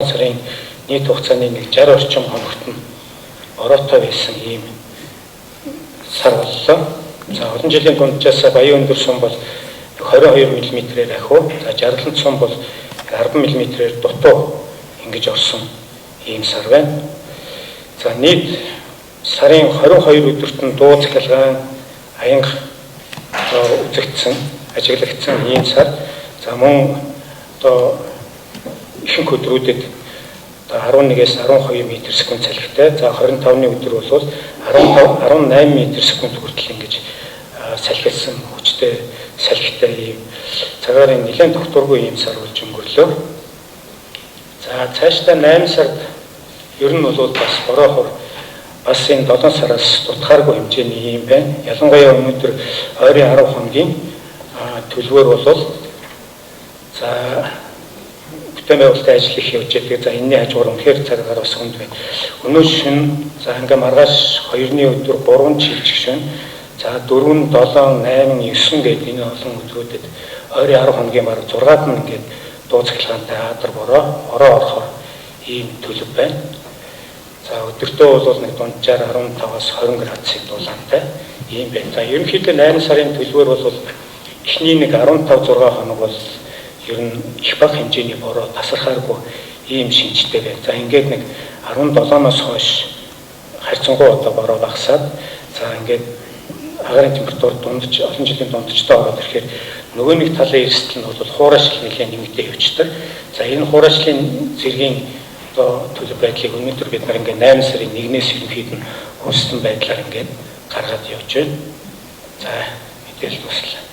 сарын нийт хугацааны 60 орчим хоногт нь ороотой байсан ийм сар боллоо. За олон жилийн дунджаас баян өндөр сум бол 22 мм-ээр ахиу, за жаргалан сум бол 10 мм-ээр дутуу ингэж орсон ийм сар байна. За нийт сарын 22 өдөрт нь дуу цахилгаан аянга үзэгдсэн, ажиглагдсан ийм сар. За мөн одоо ихэнх өдрүүдэд 11-ээс 12 м/сек салхитай. За 25-ны өдөр бол 18 м/сек хүртэл ингэж салхилсан хүчтэй салхитай ийм цагаарын нэлээд докторгүй ийм сар болж өнгөрлөө. За цаашдаа 8 сард ер нь бол бас бороохоор бас энэ 7 сараас дутхааргүй хэмжээний юм байна. Ялангуяа өнөөдөр ойрын 10 хоногийн төлөвөр бол за бүтээн байгуулалтын ажил их явж байгаа. За энэний хажуугаар үнэхээр цагаар бас хүнд байна. Өнөө шин за ингээ маргааш 2-ны өдөр 3 жилж шин. За 4, 7, 8, 9 гэдэг энэ олон өдрүүдэд ойрын 10 хоногийн марга 6-ад нь ингээд дуу цахилгаантай адар бороо орохоор ийм төлөв байна. За өдөртөө бол нэг дунджаар 15-аас 20 градусын дулаантай ийм байна. За ерөнхийдөө 8 сарын төлөвөр бол эхний нэг 15-6 хоног бол ер нь их бага хэмжээний бороо тасархааргүй ийм шинжтэй байна. За ингээд нэг 17-оос хойш харьцангуй одоо бороо багасаад за ингээд агаарын температур дундч олон жилийн дундчтай ороод ирэхээр нөгөө нэг талын эрсдэл нь бол хуурайшлын нэлээд нэмэгдээ явждаг. За энэ хуурайшлын зэргийн одоо төлөв байдлыг өнөөдөр бид нар ингээд 8 сарын 1-ээс ерөнхийд нь хурцсан байдлаар ингээд гаргаад явж байна. За мэдээлэл дуслаа.